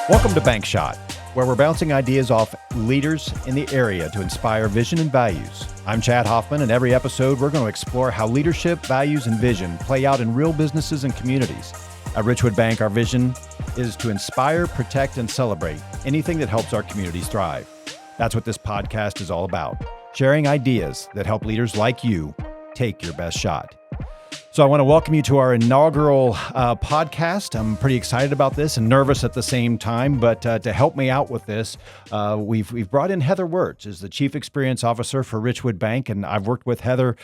Welcome to Bank Shot, where we're bouncing ideas off leaders in the area to inspire vision and values. I'm Chad Hoffman, and every episode we're going to explore how leadership, values, and vision play out in real businesses and communities. At Richwood Bank, our vision is to inspire, protect, and celebrate anything that helps our communities thrive. That's what this podcast is all about, sharing ideas that help leaders like you take your best shot. So I want to welcome you to our inaugural podcast. I'm pretty excited about this and nervous at the same time, but to help me out with this, we've brought in Heather Wirtz as the Chief Experience Officer for Richwood Bank, and I've worked with Heather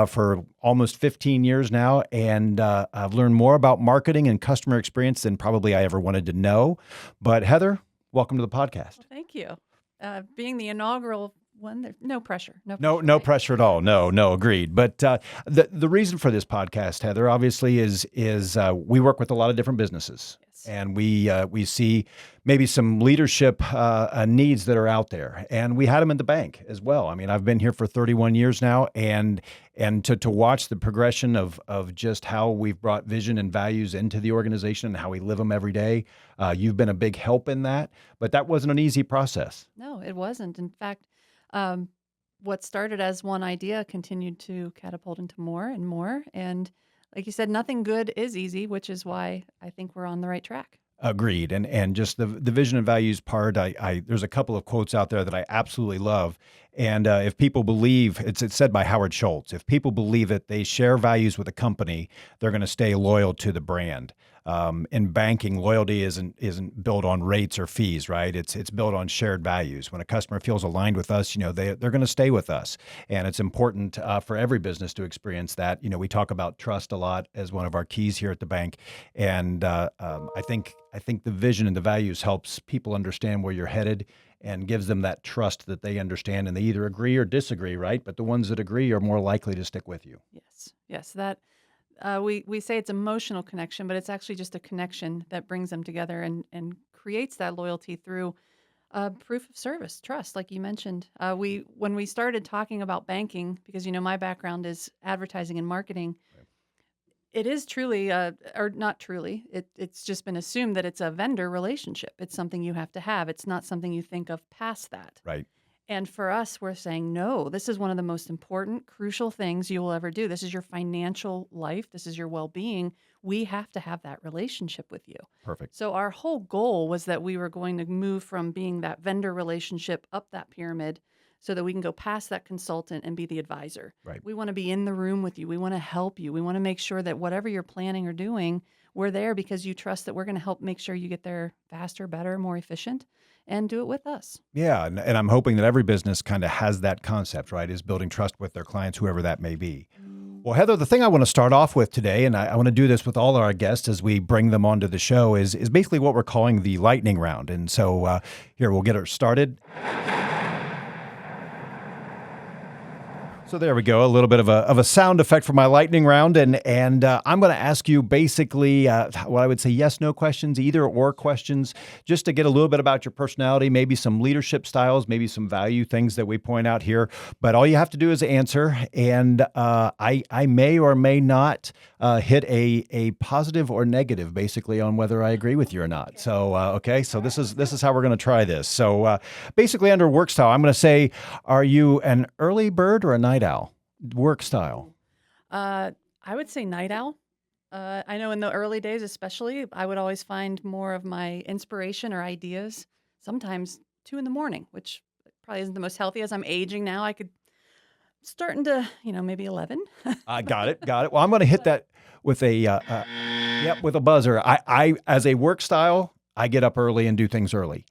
for almost 15 years now, and I've learned more about marketing and customer experience than probably I ever wanted to know. But Heather, welcome to the podcast. Well, thank you. Being the inaugural one, there's no pressure. No pressure at all. No, agreed. But the reason for this podcast, Heather, obviously is we work with a lot of different businesses, yes. And we see maybe some leadership needs that are out there, and we had them in the bank as well. I mean, I've been here for 31 years now, and to watch the progression of just how we've brought vision and values into the organization and how we live them every day. You've been a big help in that, but that wasn't an easy process. No, it wasn't. In fact, what started as one idea continued to catapult into more and more. And like you said, nothing good is easy, which is why I think we're on the right track. Agreed. And just the vision and values part, there's a couple of quotes out there that I absolutely love. And if people believe, it's said by Howard Schultz, if people believe that they share values with a company, they're going to stay loyal to the brand. In banking, loyalty isn't built on rates or fees, right? It's built on shared values. When a customer feels aligned with us, they're going to stay with us, and it's important for every business to experience that. We talk about trust a lot as one of our keys here at the bank, and I think the vision and the values helps people understand where you're headed and gives them that trust that they understand, and they either agree or disagree, right? But the ones that agree are more likely to stick with you. Yes, that. We say it's emotional connection, but it's actually just a connection that brings them together and creates that loyalty through proof of service, trust, like you mentioned. When we started talking about banking, because my background is advertising and marketing, right. It is truly, or not truly, it's just been assumed that it's a vendor relationship. It's something you have to have. It's not something you think of past that. Right. And for us, we're saying, no, this is one of the most important, crucial things you will ever do. This is your financial life. This is your well-being. We have to have that relationship with you. Perfect. So our whole goal was that we were going to move from being that vendor relationship up that pyramid so that we can go past that consultant and be the advisor. Right. We want to be in the room with you. We want to help you. We want to make sure that whatever you're planning or doing, we're there because you trust that we're going to help make sure you get there faster, better, more efficient, and do it with us. Yeah, and I'm hoping that every business kind of has that concept, right, is building trust with their clients, whoever that may be. Well, Heather, the thing I want to start off with today, and I want to do this with all our guests as we bring them onto the show, is basically what we're calling the lightning round. And so here, we'll get it started. So there we go, a little bit of a sound effect for my lightning round, and I'm going to ask you basically what I would say yes/no questions, either or questions, just to get a little bit about your personality, maybe some leadership styles, maybe some value things that we point out here. But all you have to do is answer, and I may or may not hit a positive or negative, basically, on whether I agree with you or not. So okay, so this is how we're going to try this. So basically, under work style, I'm going to say, are you an early bird or a night owl? Work style. I would say night owl. I know in the early days especially, I would always find more of my inspiration or ideas, sometimes 2 a.m, which probably isn't the most healthy. As I'm aging now, I could start into, maybe 11. Got it. Well, I'm going to hit that with with a buzzer. I as a work style, I get up early and do things early.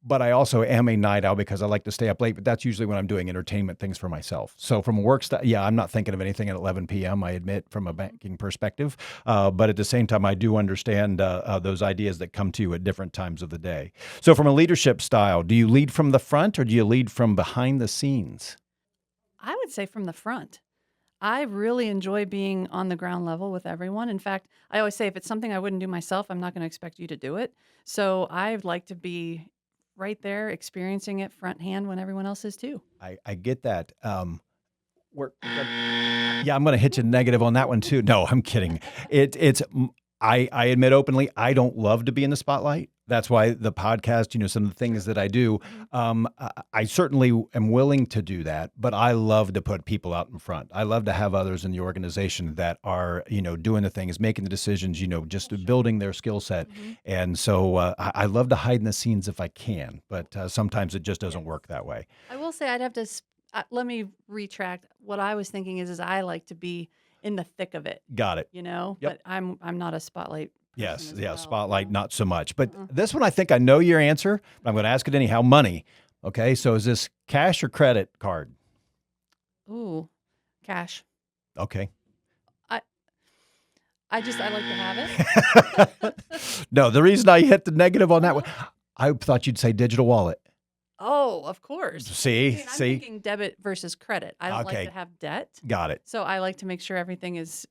But I also am a night owl because I like to stay up late, but that's usually when I'm doing entertainment things for myself. So from a work style, I'm not thinking of anything at 11 p.m., I admit, from a banking perspective. But at the same time, I do understand those ideas that come to you at different times of the day. So from a leadership style, do you lead from the front or do you lead from behind the scenes? I would say from the front. I really enjoy being on the ground level with everyone. In fact, I always say if it's something I wouldn't do myself, I'm not going to expect you to do it. So I'd like to be right there experiencing it front hand when everyone else is too. I get that. I'm going to hit you negative on that one too. No, I'm kidding. I admit openly, I don't love to be in the spotlight. That's why the podcast, some of the things that I do, Mhm. I certainly am willing to do that, but I love to put people out in front. I love to have others in the organization that are, doing the things, making the decisions, Oh, just sure. building their skill set. Mhm. And so I love to hide in the scenes if I can, but sometimes it just doesn't Yes. work that way. I will say I'd have to let me retract. What I was thinking is I like to be in the thick of it, Got it. Yep. but I'm not a spotlight person Yes. as Yeah. well, Spotlight, no. not so much. But Uh-uh. this one, I think I know your answer, but I'm going to ask it anyhow. Money. Okay. So is this cash or credit card? Ooh, cash. Okay. I I like to have it. No, the reason I hit the negative on that one, I thought you'd say digital wallet. Oh, of course. See, I'm see, thinking debit versus credit. I don't like to okay, have debt, got it. so I like to make sure everything is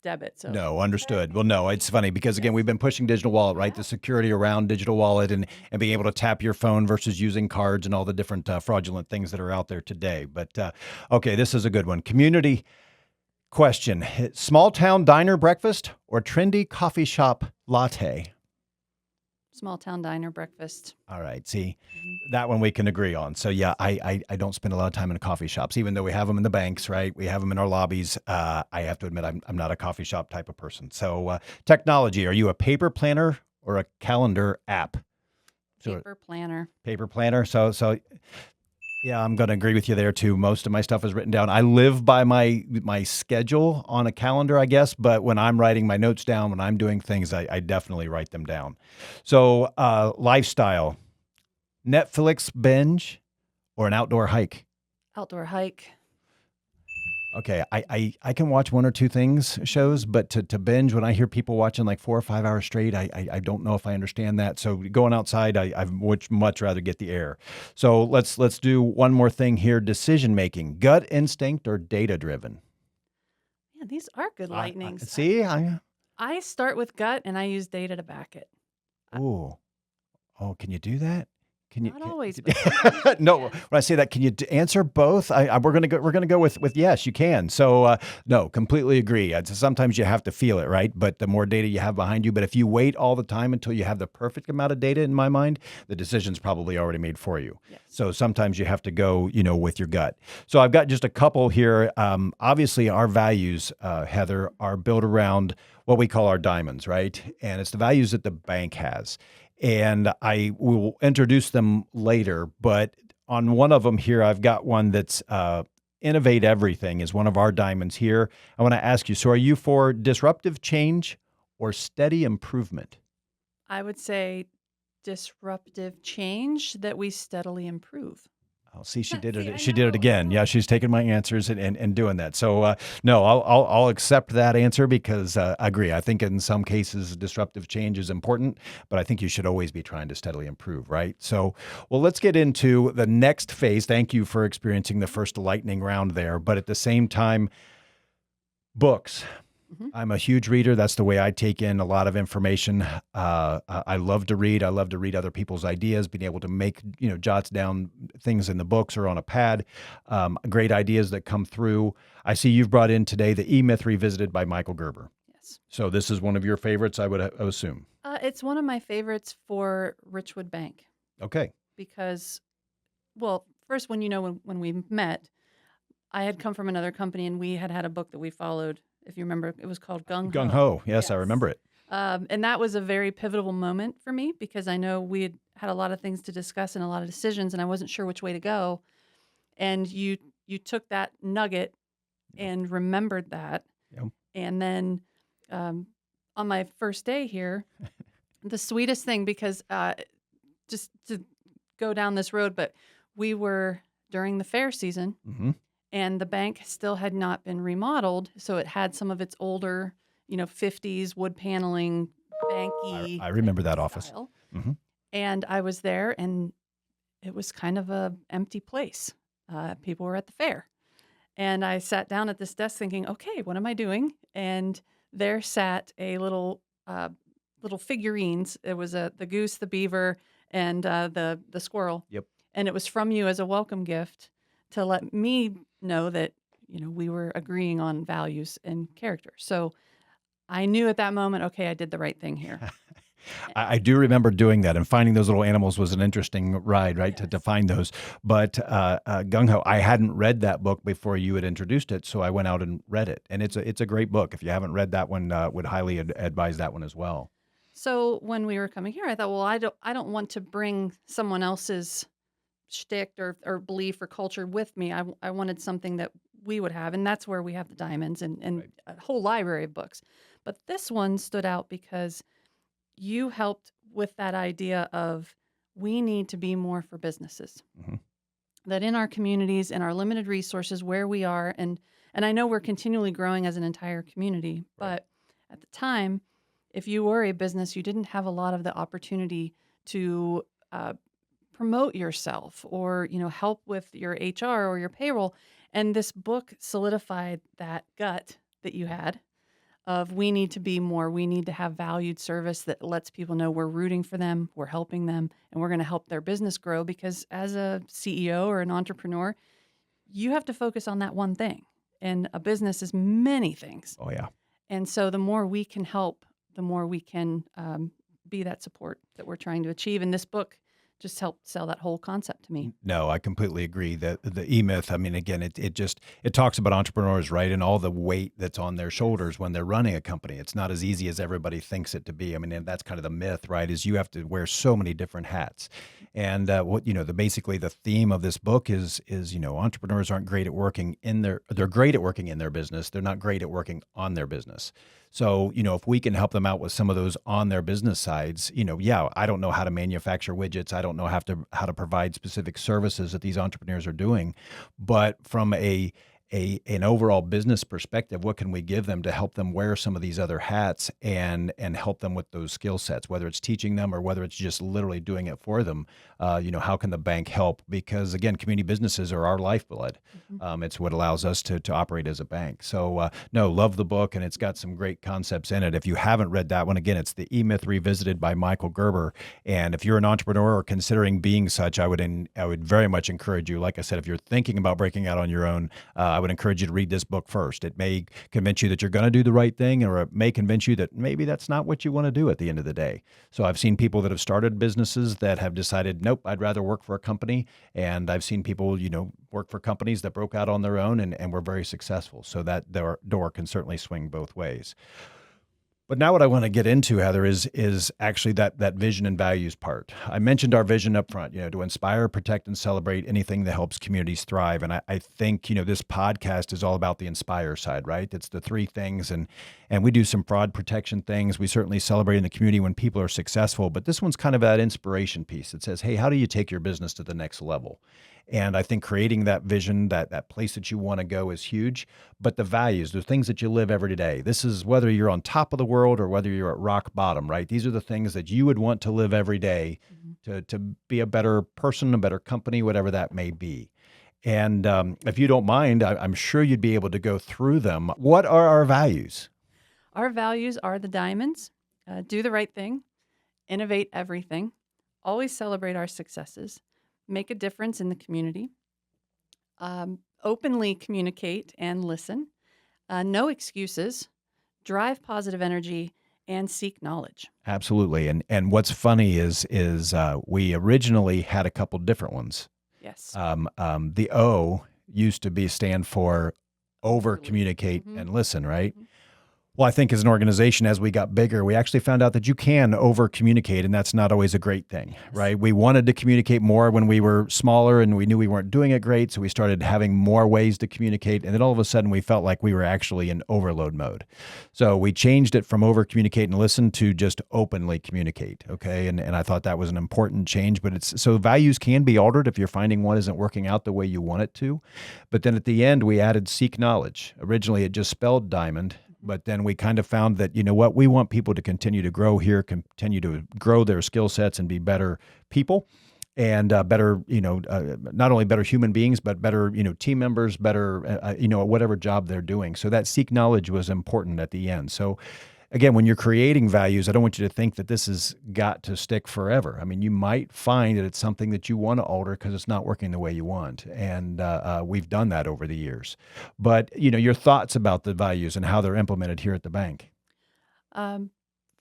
debit. So No, understood. Well, no, it's funny because again, we've been pushing digital wallet, right? yeah. The security around digital wallet and Mhm. and being able to tap your phone versus using cards and all the different fraudulent things that are out there today. But okay, this is a good one. Community question: small town diner breakfast or trendy coffee shop latte? Small town diner breakfast. All right. See, Mhm. that one we can agree on. So yeah, I don't spend a lot of time in coffee shops, even though we have them in the banks, right? We have them in our lobbies. I have to admit, I'm not a coffee shop type of person. So technology, are you a paper planner or a calendar app? So Paper planner. paper planner. So yeah, I'm going to agree with you there too. Most of my stuff is written down. I live by my schedule on a calendar, I guess. But when I'm writing my notes down, when I'm doing things, I definitely write them down. So lifestyle. Netflix binge or an outdoor hike? Outdoor hike. Okay, I can watch one or two things shows, but to binge when I hear people watching like 4 or 5 hours straight, I don't know if I understand that. So going outside, I would much rather get the air. So let's do one more thing here: decision making, gut instinct or data driven. Man, these are good lightnings. See, I I start with gut and I use data to back it. I- ooh. Oh, can you do that? Can you? Not always, but sometimes you No, when can. I say that, can you answer both? We're gonna go with yes, you can. So no, completely agree. Sometimes you have to feel it, right? But the more data you have behind you, but if you wait all the time until you have the perfect amount of data, in my mind, the decision's probably already made for you. Yes. So sometimes you have to go, with your gut. So I've got just a couple here. Obviously, our values, Heather, are built around what we call our diamonds, right? And it's the values that the bank has. And I will introduce them later. But on one of them here, I've got one that's innovate everything is one of our diamonds here. I want to ask you, so are you for disruptive change or steady improvement? I would say disruptive change that we steadily improve. I'll see. She did See, it. I She did it know, I again. know. Yeah, she's taking my answers and doing that. So no, I'll accept that answer because I agree. I think in some cases disruptive change is important, but I think you should always be trying to steadily improve, right? So, well, let's get into the next phase. Thank you for experiencing the first lightning round there, but at the same time, books. Mhm. I'm a huge reader. That's the way I take in a lot of information. I love to read. I love to read other people's ideas, being able to make, jots down things in the books or on a pad. Great ideas that come through. I see you've brought in today the E-Myth Revisited by Michael Gerber. Yes. So this is one of your favorites, I would assume. It's one of my favorites for Richwood Bank Okay. because, well, first, when we met, I had come from another company and we had a book that we followed. If you remember, it was called Gung Gung Ho. Ho. Yes, I Yes. remember it. And that was a very pivotal moment for me because I know we had a lot of things to discuss and a lot of decisions, and I wasn't sure which way to go. And you took that nugget and remembered that. Yep. And then um, on my first day here, the sweetest thing because just to go down this road, but we were during the fair season Hmm. and the bank still had not been remodeled, so it had some of its older, 50s wood paneling, banky I type remember that of office. style. Hmm. And I was there, and it was kind of a empty place. People were at the fair, and I sat down at this desk thinking, "Okay, what am I doing?" And there sat a little figurines. It was the goose, the beaver, and the squirrel. Yep. And it was from you as a welcome gift to let me know that we were agreeing on values and character. So I knew at that moment, okay, I did the right thing here. I do remember doing that, and finding those little animals was an interesting ride, right? To Yes. find those. But Gung Ho, I hadn't read that book before you had introduced it, so I went out and read it, and it's a great book. If you haven't read that one, would highly advise that one as well. So when we were coming here, I thought, well, I don't want to bring someone else's shtick or belief or culture with me. I wanted something that we would have, and that's where we have the diamonds and Right. a whole library of books. But this one stood out because you helped with that idea of we need to be more for businesses. Mhm. That in our communities and our limited resources where we are, and I know we're continually growing as an entire community, Right. but at the time, if you were a business, you didn't have a lot of the opportunity to uh, promote yourself or help with your HR or your payroll. And this book solidified that gut that you had of we need to be more, we need to have valued service that lets people know we're rooting for them, we're helping them, and we're going to help their business grow. Because as a CEO or an entrepreneur, you have to focus on that one thing, and a business is many things. Oh yeah. And so the more we can help, the more we can be that support that we're trying to achieve. And this book just helped sell that whole concept to me. No, I completely agree that the E-Myth, I mean, again, it talks about entrepreneurs, right? And all the weight that's on their shoulders when they're running a company. It's not as easy as everybody thinks it to be. I mean, and that's kind of the myth, right? Is you have to wear so many different hats. And basically the theme of this book is, entrepreneurs aren't great at working they're great at working in their business. They're not great at working on their business. So, if we can help them out with some of those on their business sides, I don't know how to manufacture widgets. I don't know how to provide specific services that these entrepreneurs are doing. But from an overall business perspective, what can we give them to help them wear some of these other hats and help them with those skill sets, whether it's teaching them or whether it's just literally doing it for them? How can the bank help? Because again, community businesses are our lifeblood. Mhm. It's what allows us to operate as a bank. So no, love the book, and it's got some great concepts in it. If you haven't read that one, again, it's the E-Myth Revisited by Michael Gerber. And if you're an entrepreneur or considering being such, I would very much encourage you. Like I said, if you're thinking about breaking out on your own, I would encourage you to read this book first. It may convince you that you're going to do the right thing, or it may convince you that maybe that's not what you want to do at the end of the day. So I've seen people that have started businesses that have decided, nope, I'd rather work for a company. And I've seen people, work for companies that broke out on their own and were very successful. So that door can certainly swing both ways. But now what I want to get into, Heather, is actually that vision and values part. I mentioned our vision up front, to inspire, protect, and celebrate anything that helps communities thrive. And I think, this podcast is all about the inspire side, right? It's the three things. And we do some fraud protection things. We certainly celebrate in the community when people are successful. But this one's kind of that inspiration piece that says, hey, how do you take your business to the next level? And I think creating that vision, that place that you want to go is huge. But the values, the things that you live every day, this is whether you're on top of the world or whether you're at rock bottom, right? These are the things that you would want to live every day to be a better person, a better company, whatever that may be. And if you don't mind, I'm sure you'd be able to go through them. What are our values? Our values are the diamonds: do the right thing, innovate everything, always celebrate our successes, make a difference in the community, openly communicate and listen, no excuses, drive positive energy, and seek knowledge. Absolutely. And what's funny is we originally had a couple different ones. Yes. The O used to stand for over Absolutely. communicate Mhm. and listen, right? Mhm. Well, I think as an organization, as we got bigger, we actually found out that you can over communicate, and that's not always a great thing, Yes. right? We wanted to communicate more when we were smaller and we knew we weren't doing it great. So we started having more ways to communicate. And then all of a sudden we felt like we were actually in overload mode. So we changed it from over communicate and listen to just openly communicate. Okay. And I thought that was an important change, but so values can be altered if you're finding one isn't working out the way you want it to. But then at the end, we added seek knowledge. Originally, it just spelled diamond. But then we kind of found that, we want people to continue to grow here, continue to grow their skill sets and be better people and better, not only better human beings, but better, team members, better, whatever job they're doing. So that seek knowledge was important at the end. So again, when you're creating values, I don't want you to think that this has got to stick forever. I mean, you might find that it's something that you want to alter because it's not working the way you want. And we've done that over the years. But, your thoughts about the values and how they're implemented here at the bank. Um,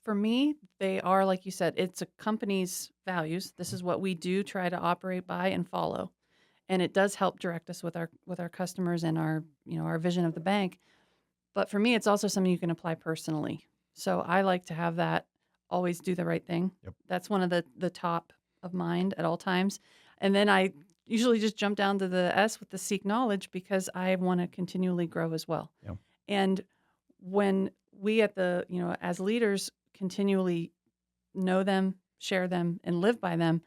For me, they are, like you said, it's a company's values. This is what we do try to operate by and follow. And it does help direct us with our customers and our, our vision of the bank. But for me, it's also something you can apply personally. So I like to have that always do the right thing. Yep. That's one of the top of mind at all times. And then I usually just jump down to the S with the seek knowledge because I want to continually grow as well. Yep. And when we at the, as leaders continually know them, share them, and live by them,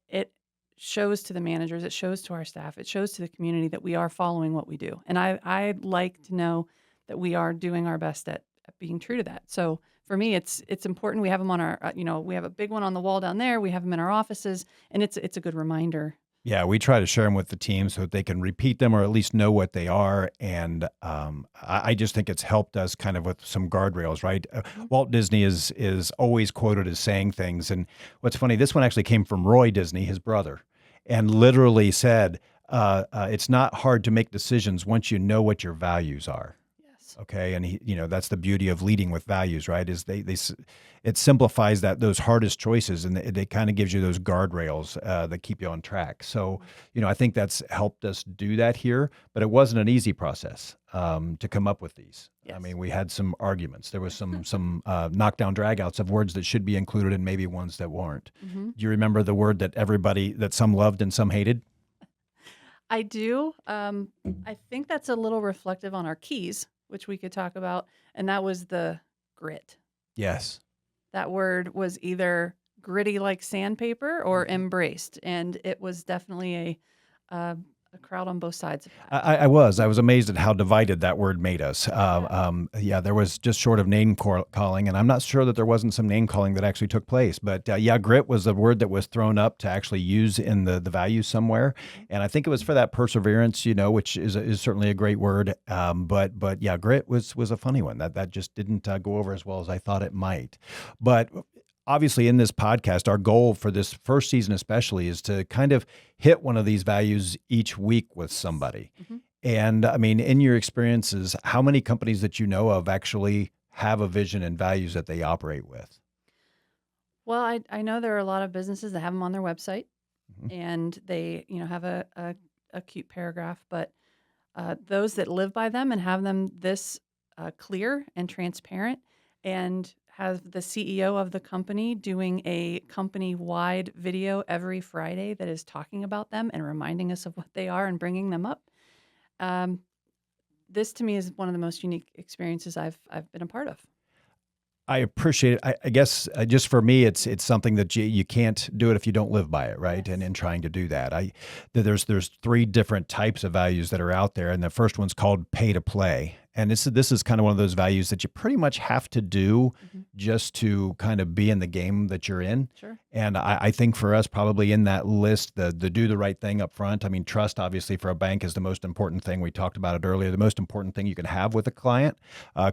it shows to the managers, it shows to our staff, it shows to the community that we are following what we do. And I like to know that we are doing our best at being true to that. So for me, it's important. We have them on our, we have a big one on the wall down there. We have them in our offices, and it's a good reminder. Yeah, we try to share them with the team so that they can repeat them or at least know what they are. And I just think it's helped us kind of with some guardrails, right? Walt Disney is always quoted as saying things. And what's funny, this one actually came from Roy Disney, his brother, and literally said, it's not hard to make decisions once you know what your values are. Yes. Okay. And that's the beauty of leading with values, right? Is it simplifies those hardest choices, and it kind of gives you those guardrails that keep you on track. So, I think that's helped us do that here, but it wasn't an easy process to come up with these. Yes. I mean, we had some arguments. There was some knockdown dragouts of words that should be included and maybe ones that weren't. Mm-hmm. Do you remember the word that some loved and some hated? I do. I think that's a little reflective on our keys, which we could talk about, and that was the grit. Yes. That word was either gritty like sandpaper or embraced, and it was definitely a crowd on both sides of that. I was amazed at how divided that word made us. There was just short of name calling, and I'm not sure that there wasn't some name calling that actually took place. But grit was a word that was thrown up to actually use in the values somewhere, and I think it was for that perseverance, which is certainly a great word. But grit was a funny one that just didn't go over as well as I thought it might. But obviously, in this podcast, our goal for this first season especially is to kind of hit one of these values each week with somebody. Mm-hmm. And I mean, in your experiences, how many companies that you know of actually have a vision and values that they operate with? Well, I know there are a lot of businesses that have them on their website, mm-hmm. and they have a cute paragraph, but those that live by them and have them this clear and transparent, and have the CEO of the company doing a company-wide video every Friday that is talking about them and reminding us of what they are and bringing them up. This to me is one of the most unique experiences I've been a part of. I appreciate it. I guess just for me, it's something that you can't do it if you don't live by it, right? Yes. And in trying to do that, there's three different types of values that are out there, and the first one's called pay to play. And this is kind of one of those values that you pretty much have to do mm-hmm. just to kind of be in the game that you're in. Sure. And I think for us, probably in that list, the do the right thing up front. I mean, trust obviously for a bank is the most important thing. We talked about it earlier. The most important thing you can have with a client,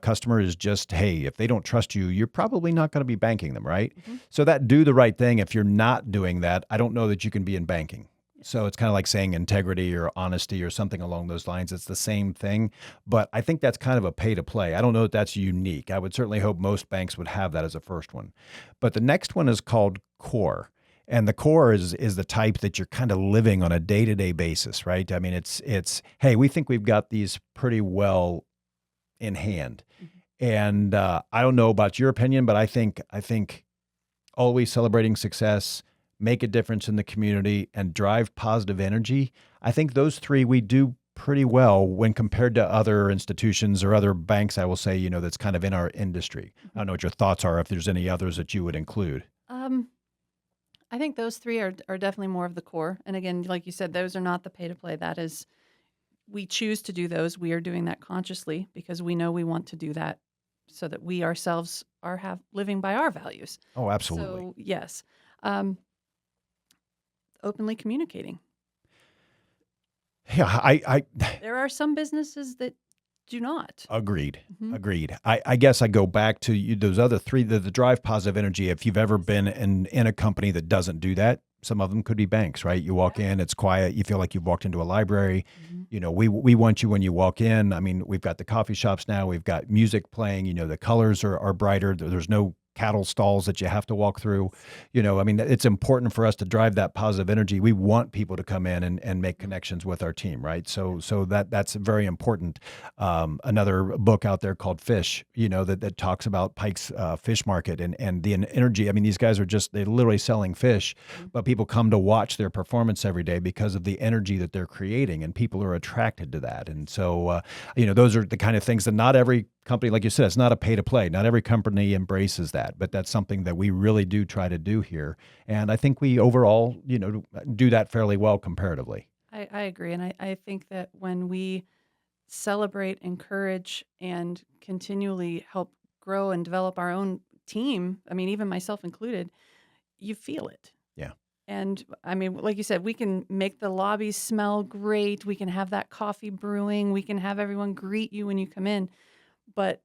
customer is just, hey, if they don't trust you, you're probably not going to be banking them, right? Mm-hmm. So that do the right thing, if you're not doing that, I don't know that you can be in banking. So it's kind of like saying integrity or honesty or something along those lines. It's the same thing, but I think that's kind of a pay to play. I don't know that that's unique. I would certainly hope most banks would have that as a first one. But the next one is called core. And the core is the type that you're kind of living on a day-to-day basis, right? I mean, it's hey, we think we've got these pretty well in hand. Mm-hmm. And I don't know about your opinion, but I think always celebrating success, make a difference in the community, and drive positive energy. I think those three we do pretty well when compared to other institutions or other banks, I will say, that's kind of in our industry. I don't know what your thoughts are, if there's any others that you would include. I think those three are definitely more of the core. And again, like you said, those are not the pay to play. That is, we choose to do those. We are doing that consciously because we know we want to do that so that we ourselves are living by our values. Oh, absolutely. So, yes. Openly communicating. Yeah, there are some businesses that do not. Agreed. Mm-hmm. Agreed. I guess I go back to those other three, the drive positive energy. If you've ever been in a company that doesn't do that, some of them could be banks, right? You walk in, it's quiet. You feel like you've walked into a library. Mm-hmm. We want you when you walk in. I mean, we've got the coffee shops now. We've got music playing. The colors are brighter. There's no cattle stalls that you have to walk through. I mean, it's important for us to drive that positive energy. We want people to come in and make connections with our team, right? So that's very important. Another book out there called Fish, that talks about Pike's fish market and the energy. I mean, these guys they're literally selling fish, but people come to watch their performance every day because of the energy that they're creating, and people are attracted to that. And so, those are the kind of things that not every company, like you said, it's not a pay to play. Not every company embraces that, but that's something that we really do try to do here. And I think we overall, do that fairly well comparatively. I agree. And I think that when we celebrate, encourage, and continually help grow and develop our own team, I mean, even myself included, you feel it. Yeah. And I mean, like you said, we can make the lobby smell great. We can have that coffee brewing. We can have everyone greet you when you come in. But,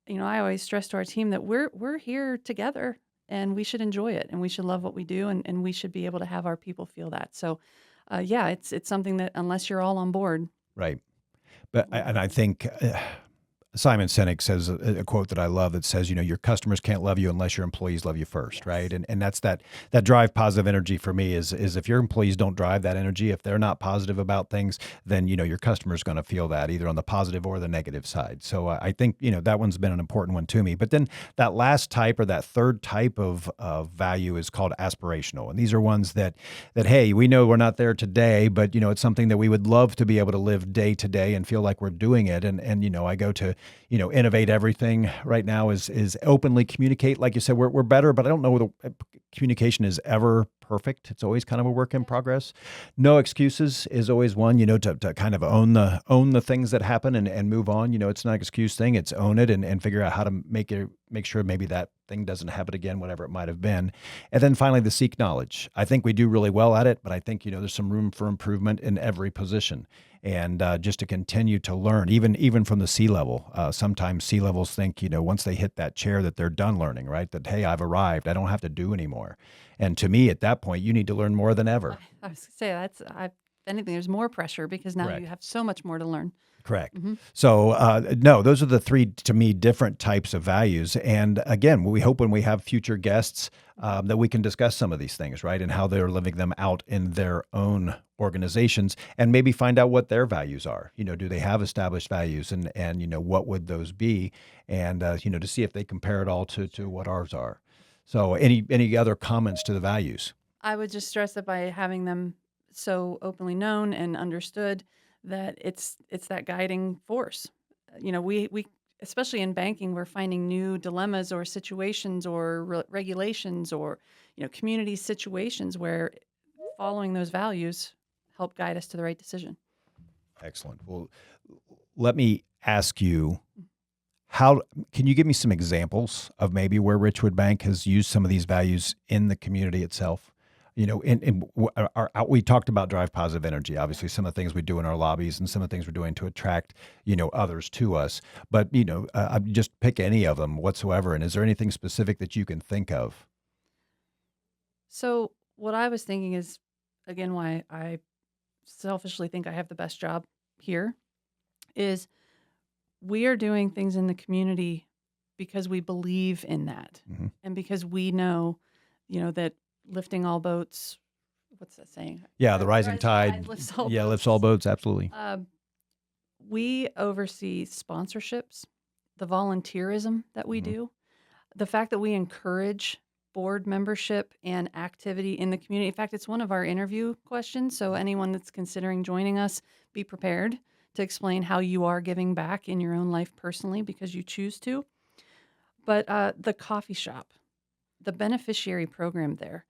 I always stress to our team that we're here together and we should enjoy it and we should love what we do and we should be able to have our people feel that. So, yeah, it's something that unless you're all on board. Right. But I think Simon Sinek says a quote that I love that says, your customers can't love you unless your employees love you first, Yes. right? And that's that drive positive energy for me is if your employees don't drive that energy, if they're not positive about things, then, your customer's going to feel that either on the positive or the negative side. So I think, that one's been an important one to me. But then that last type or that third type of value is called aspirational. And these are ones that, hey, we know we're not there today, but, it's something that we would love to be able to live day to day and feel like we're doing it. And I go to, innovate everything right now is openly communicate. Like you said, we're better, but I don't know the communication is ever perfect. It's always kind of a work in progress. No excuses is always one, to kind of own the things that happen and move on. It's not an excuse thing. It's own it and figure out how to make sure maybe that thing doesn't happen again, whatever it might have been. And then finally, the seek knowledge. I think we do really well at it, but I think, there's some room for improvement in every position. And just to continue to learn, even from the C-level. Sometimes C-levels think, once they hit that chair that they're done learning, right? That, hey, I've arrived. I don't have to do anymore. And to me, at that point, you need to learn more than ever. I was going to say, if anything, there's more pressure because now Correct. you have so much more to learn. Correct. Mm-hmm. So, no, those are the three, to me, different types of values. And again, we hope when we have future guests that we can discuss some of these things, right? And how they're living them out in their own organizations and maybe find out what their values are. Do they have established values and what would those be? And, to see if they compare it all to what ours are. So any other comments to the values? I would just stress that by having them so openly known and understood that it's that guiding force. We especially in banking, we're finding new dilemmas or situations or regulations or community situations where following those values help guide us to the right decision. Excellent. Well, let me ask you, how can you give me some examples of maybe where Richwood Bank has used some of these values in the community itself? We talked about drive positive energy, obviously some of the things we do in our lobbies and some of the things we're doing to attract, others to us. But, just pick any of them whatsoever. And is there anything specific that you can think of? So what I was thinking is, again, why I selfishly think I have the best job here is we are doing things in the community because we believe in that. Mm-hmm. And because we know, that lifting all boats, what's that saying? Yeah, the rising tide lifts all boats. Lifts all boats, absolutely. We oversee sponsorships, the volunteerism that we do, the fact that we encourage board membership and activity in the community. In fact, it's one of our interview questions. So anyone that's considering joining us, be prepared to explain how you are giving back in your own life personally because you choose to. But the coffee shop, the beneficiary program there,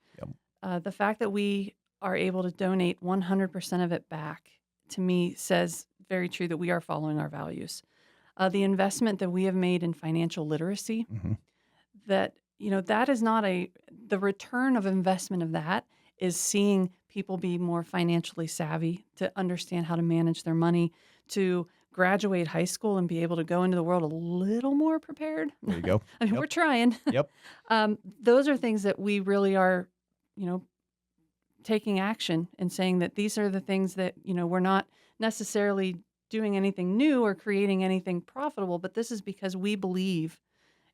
the fact that we are able to donate 100% of it back, to me, says very true that we are following our values. The investment that we have made in financial literacy, that that is not the return of investment of that is seeing people be more financially savvy, to understand how to manage their money, to graduate high school and be able to go into the world a little more prepared. There you go. I mean, we're trying. Yep. Those are things that we really are, taking action and saying that these are the things that, we're not necessarily doing anything new or creating anything profitable, but this is because we believe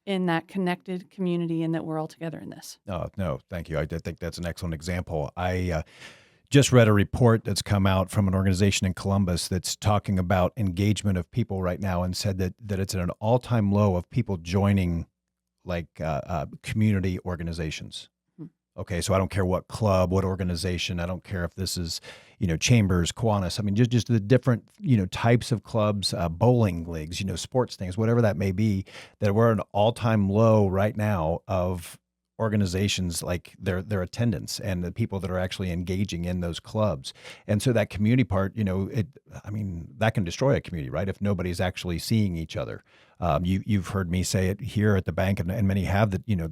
in that connected community and that we're all together in this. Oh, no, thank you. I did think that's an excellent example. I just read a report that's come out from an organization in Columbus that's talking about engagement of people right now, and said that it's at an all-time low of people joining community organizations. Mhm. Okay, so I don't care what club, what organization. I don't care if this is, Chambers, Kiwanis. I mean, just the different, types of clubs, bowling leagues, sports things, whatever that may be. That we're at an all-time low right now of organizations, like their attendance and the people that are actually engaging in those clubs. And so that community part, that can destroy a community, right? If nobody's actually seeing each other. You've heard me say it here at the bank, and many have, that if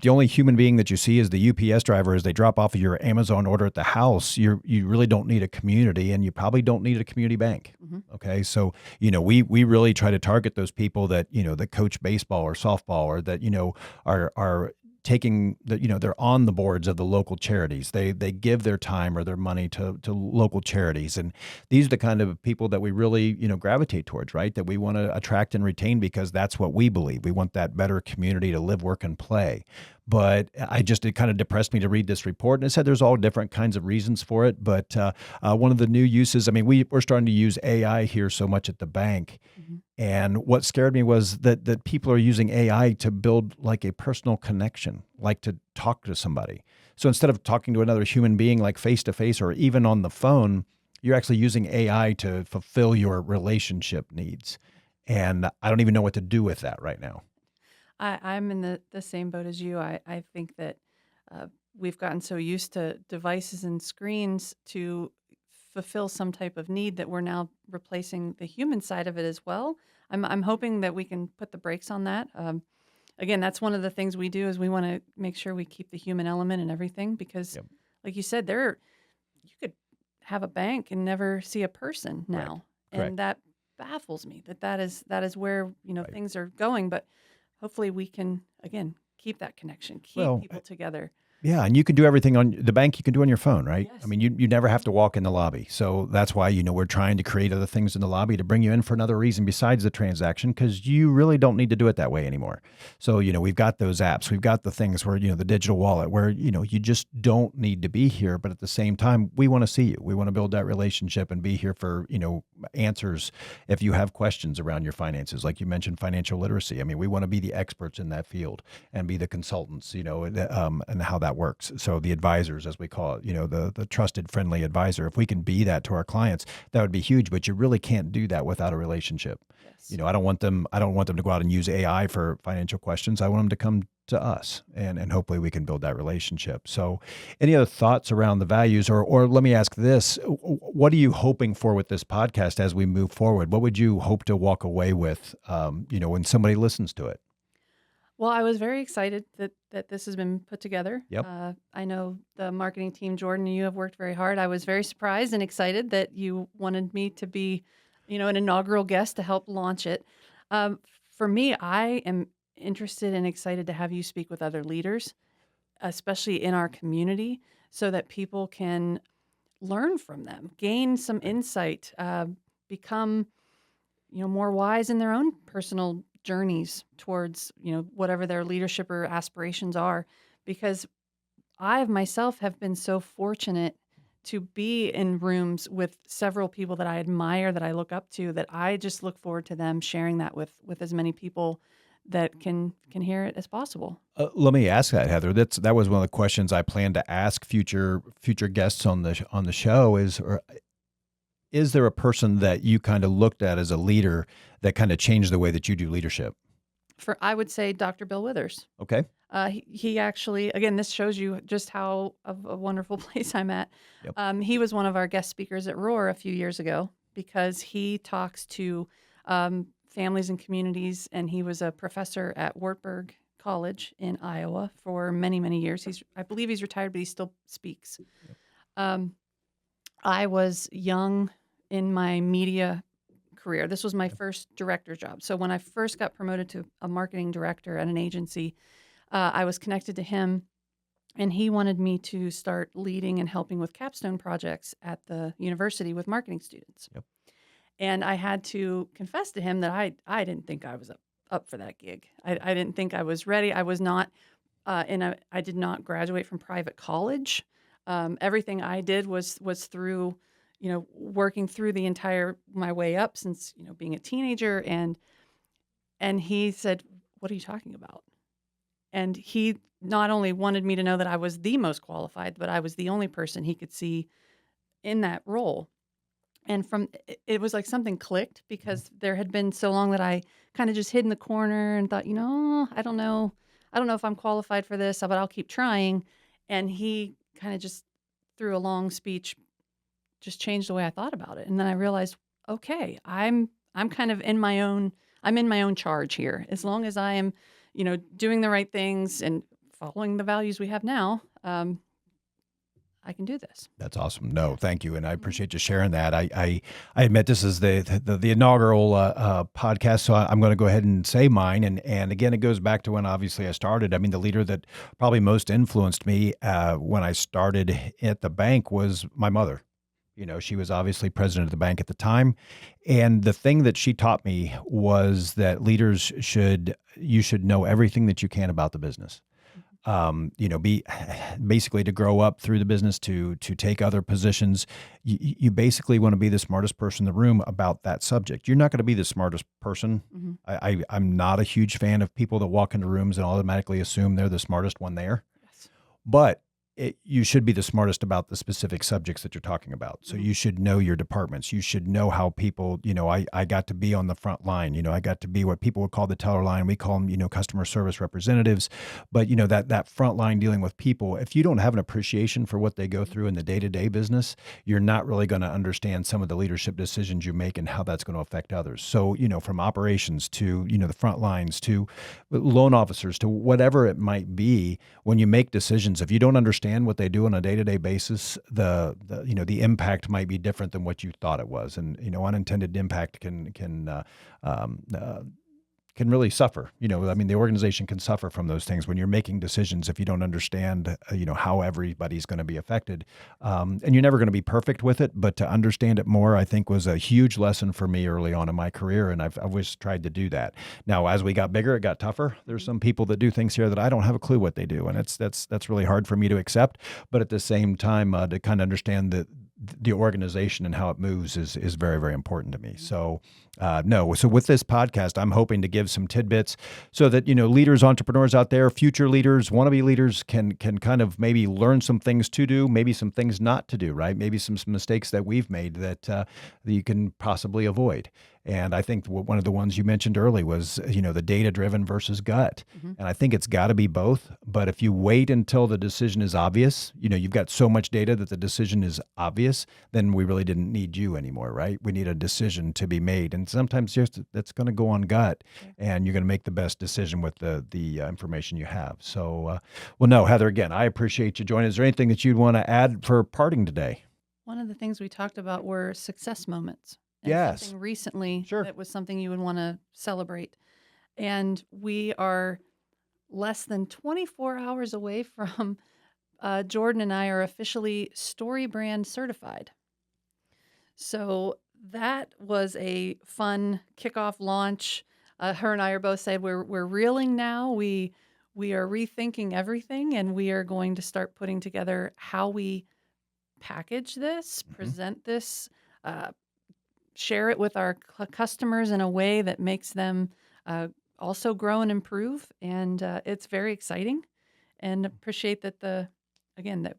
the only human being that you see is the UPS driver as they drop off of your Amazon order at the house, you really don't need a community, and you probably don't need a community bank. Mhm. Okay, so we really try to target those people that that coach baseball or softball, or that are taking they're on the boards of the local charities. They give their time or their money to local charities, and these are the kind of people that we really gravitate towards, right? That we want to attract and retain, because that's what we believe. We want that better community to live, work, and play. But it kind of depressed me to read this report, and it said there's all different kinds of reasons for it. But one of the new uses, we're starting to use AI here so much at the bank. Mhm. And what scared me was that people are using AI to build like a personal connection, like to talk to somebody. So instead of talking to another human being, like face to face or even on the phone, you're actually using AI to fulfill your relationship needs. And I don't even know what to do with that right now. I'm in the same boat as you. I think that uh, we've gotten so used to devices and screens to fulfill some type of need that we're now replacing the human side of it as well. I'm hoping that we can put the brakes on that. Again, that's one of the things we do, is we want to make sure we keep the human element in everything, because, Yep. like you said, you could have a bank and never see a person Correct. now, Correct. and that baffles me. That is where Right. things are going, but hopefully we can, again, keep that connection, keep Well, people together. yeah, and you can do everything on the bank. You can do on your phone, right? Yes. You never have to walk in the lobby. So that's why, we're trying to create other things in the lobby to bring you in for another reason besides the transaction, because you really don't need to do it that way anymore. So, we've got those apps. We've got the things where, the digital wallet where, you just don't need to be here. But at the same time, we want to see you. We want to build that relationship and be here for, answers if you have questions around your finances. Like you mentioned, financial literacy. We want to be the experts in that field and be the consultants, and how that works. So the advisors, as we call it, the trusted, friendly advisor. If we can be that to our clients, that would be huge. But you really can't do that without a relationship. Yes. I don't want them to go out and use AI for financial questions. I want them to come to us, and hopefully we can build that relationship. So any other thoughts around the values, or let me ask this, what are you hoping for with this podcast as we move forward? What would you hope to walk away with, when somebody listens to it? Well, I was very excited that this has been put together. Yep. I know the marketing team, Jordan, you have worked very hard. I was very surprised and excited that you wanted me to be, an inaugural guest to help launch it. Um, for me, I am interested and excited to have you speak with other leaders, especially in our community, so that people can learn from them, gain some insight, become more wise in their own personal journeys towards, whatever their leadership or aspirations are. Because I myself have been so fortunate to be in rooms with several people that I admire, that I look up to, that I just look forward to them sharing that with as many people that can hear it as possible. Let me ask that, Heather. That was one of the questions I plan to ask future guests on the show. Is there a person that you kind of looked at as a leader that kind of changed the way that you do leadership? I would say Dr. Bill Withers. Okay. He actually, again, this shows you just how of a wonderful place I'm at. Yep. He was one of our guest speakers at Roar a few years ago, because he talks to families and communities, and he was a professor at Wartburg College in Iowa for many, many years. I believe he's retired, but he still speaks. Um, I was young in my media career. This was my first director job. So when I first got promoted to a marketing director at an agency, I was connected to him, and he wanted me to start leading and helping with capstone projects at the university with marketing students. Yep. And I had to confess to him that I didn't think I was up for that gig. I didn't think I was ready. I was not I did not graduate from private college. Everything I did was through, working through my way up since, being a teenager. And he said, "What are you talking about?" And he not only wanted me to know that I was the most qualified, but I was the only person he could see in that role. And it was like something clicked because there had been so long that I kind of just hid in the corner and thought, I don't know. I don't know if I'm qualified for this, but I'll keep trying. And he kind of just through a long speech just changed the way I thought about it. And then I realized, okay, I'm kind of I'm in my own charge here. As long as I am, doing the right things and following the values we have now, I can do this. That's awesome. No, thank you, and I appreciate you sharing that. I admit this is the inaugural podcast, so I'm going to go ahead and say mine. And again, it goes back to when obviously I started. I mean, the leader that probably most influenced me when I started at the bank was my mother. She was obviously president of the bank at the time, and the thing that she taught me was that leaders you should know everything that you can about the business. Be basically to grow up through the business, to take other positions. You basically want to be the smartest person in the room about that subject. You're not going to be the smartest person. Mm-hmm. I'm not a huge fan of people that walk into rooms and automatically assume they're the smartest one there. Yes. But you should be the smartest about the specific subjects that you're talking about. So you should know your departments. You should know how people, I got to be on the front line. I got to be what people would call the teller line. We call them, customer service representatives. But, that front line dealing with people, if you don't have an appreciation for what they go through in the day-to-day business, you're not really going to understand some of the leadership decisions you make and how that's going to affect others. So, from operations to, the front lines to loan officers to whatever it might be, when you make decisions, if you don't understand what they do on a day-to-day basis, the impact might be different than what you thought it was, and unintended impact can really suffer. The organization can suffer from those things when you're making decisions if you don't understand, how everybody's going to be affected. And you're never going to be perfect with it, but to understand it more, I think was a huge lesson for me early on in my career. And I've always tried to do that. Now, as we got bigger, it got tougher. There's some people that do things here that I don't have a clue what they do. And that's really hard for me to accept. But at the same time, to kind of understand the organization and how it moves is very, very important to me. So, so with this podcast, I'm hoping to give some tidbits so that, leaders, entrepreneurs out there, future leaders, wannabe leaders can kind of maybe learn some things to do, maybe some things not to do, right? Maybe some mistakes that we've made that you can possibly avoid. And I think one of the ones you mentioned early was, the data-driven versus gut. Mm-hmm. And I think it's got to be both. But if you wait until the decision is obvious, you've got so much data that the decision is obvious, then we really didn't need you anymore, right? We need a decision to be made. And sometimes that's going to go on gut, and you're going to make the best decision with the information you have. So, no, Heather, again, I appreciate you joining. Is there anything that you'd want to add for parting today? One of the things we talked about were success moments. And yes. Something recently Sure. that was something you would want to celebrate. And we are less than 24 hours away from Jordan and I are officially Story Brand certified. So that was a fun kickoff launch. Her and I are both said we're reeling now. We are rethinking everything, and we are going to start putting together how we package this, present this, share it with our customers in a way that makes them also grow and improve. And it's very exciting, and appreciate that that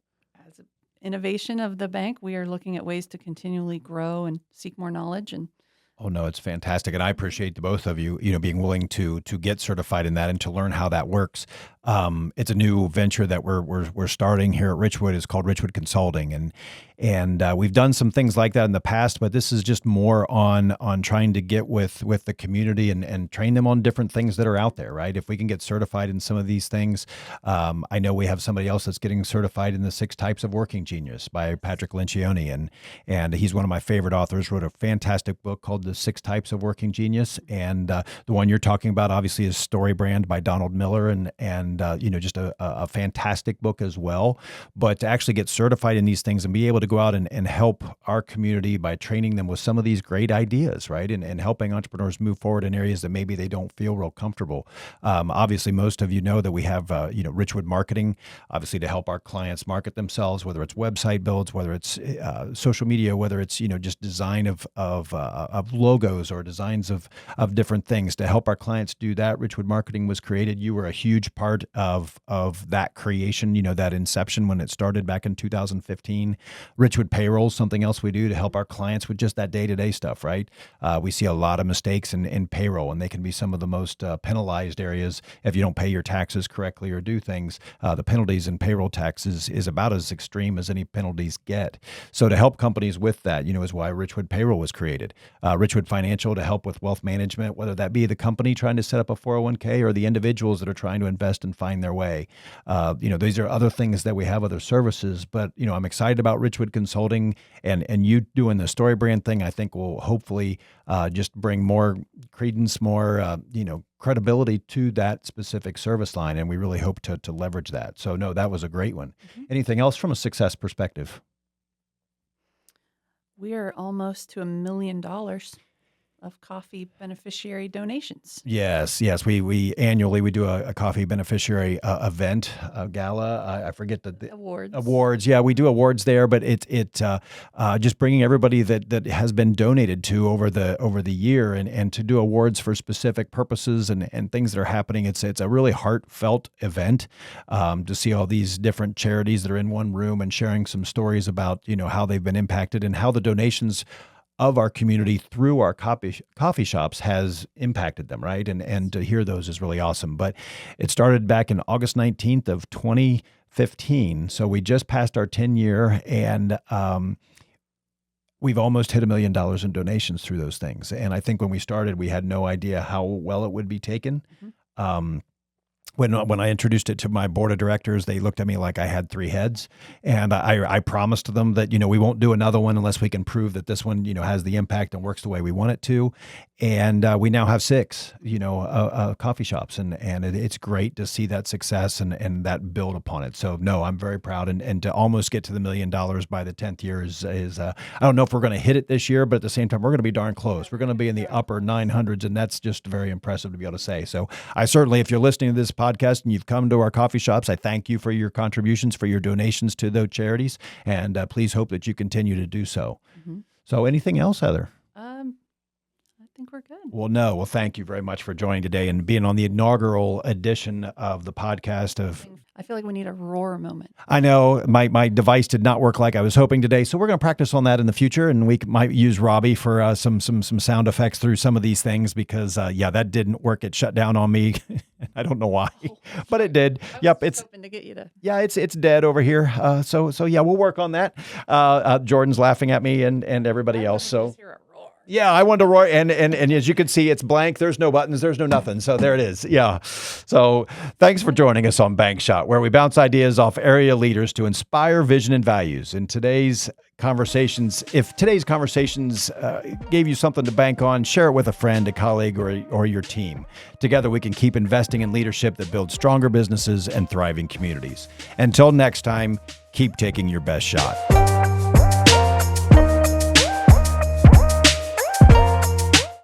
as an innovation of the bank, we are looking at ways to continually grow and seek more knowledge. And oh, no, it's fantastic. And I appreciate the both of you, being willing to get certified in that and to learn how that works. It's a new venture that we're starting here at Richwood. It's called Richwood Consulting. And we've done some things like that in the past, but this is just more on trying to get with the community and train them on different things that are out there, right? If we can get certified in some of these things, I know we have somebody else that's getting certified in the 6 Types of Working Genius by Patrick Lencioni. And he's one of my favorite authors, wrote a fantastic book called The 6 Types of Working Genius. And the one you're talking about obviously is Story Brand by Donald Miller. And and just a fantastic book as well. But to actually get certified in these things and be able to go out and help our community by training them with some of these great ideas, right? And helping entrepreneurs move forward in areas that maybe they don't feel real comfortable. Obviously, most of you know that we have, Richwood Marketing, obviously to help our clients market themselves, whether it's website builds, whether it's social media, whether it's, just design of logos or designs of different things to help our clients do that. Richwood Marketing was created. You were a huge part of that creation, that inception when it started back in 2015. Richwood Payroll is something else we do to help our clients with just that day-to-day stuff, right? We see a lot of mistakes in payroll, and they can be some of the most penalized areas if you don't pay your taxes correctly or do things. The penalties in payroll taxes is about as extreme as any penalties get. So to help companies with that, is why Richwood Payroll was created. Richwood Financial to help with wealth management, whether that be the company trying to set up a 401k or the individuals that are trying to invest and find their way. These are other things that we have, other services, but, I'm excited about Richwood Consulting and you doing the story brand thing. I think will hopefully just bring more credence, more, credibility to that specific service line. And we really hope to leverage that. So no, that was a great one. Mm-hmm. Anything else from a success perspective? We are almost to $1 million of coffee beneficiary donations. Yes. We annually do a coffee beneficiary event, a gala. I forget the awards. Yeah, we do awards there, but it just bringing everybody that has been donated to over the year and to do awards for specific purposes and things that are happening. It's a really heartfelt event to see all these different charities that are in one room and sharing some stories about how they've been impacted and how the donations of our community through our coffee shops has impacted them, right? And to hear those is really awesome. But it started back in August 19th of 2015. So we just passed our 10-year and we've almost hit $1 million in donations through those things. And I think when we started, we had no idea how well it would be taken. Mm-hmm. When I introduced it to my board of directors, they looked at me like I had 3 heads. And I promised them that, we won't do another one unless we can prove that this one, has the impact and works the way we want it to. And we now have 6, coffee shops. And it's great to see that success and that build upon it. So, no, I'm very proud. And to almost get to the $1 million by the 10th year is I don't know if we're going to hit it this year, but at the same time, we're going to be darn close. We're going to be in the upper 900s, and that's just very impressive to be able to say. So I certainly, if you're listening to this podcast and you've come to our coffee shops, I thank you for your contributions, for your donations to those charities, and please hope that you continue to do so. Mm-hmm. So anything else, Heather? I think we're good. Well, thank you very much for joining today and being on the inaugural edition of the podcast of... I feel like we need a roar moment. I know my device did not work like I was hoping today, so we're going to practice on that in the future, and we might use Robbie for some sound effects through some of these things because that didn't work. It shut down on me. I don't know why, but it did. Yep, it's hoping to get you to. Yeah, it's dead over here. So yeah, we'll work on that. Jordan's laughing at me and everybody else. So. Yeah, I wanted to roar, and as you can see, it's blank. There's no buttons. There's no nothing. So there it is. Yeah. So thanks for joining us on Bank Shot, where we bounce ideas off area leaders to inspire vision and values. In today's conversations, if today's conversations gave you something to bank on, share it with a friend, a colleague, or your team. Together, we can keep investing in leadership that builds stronger businesses and thriving communities. Until next time, keep taking your best shot.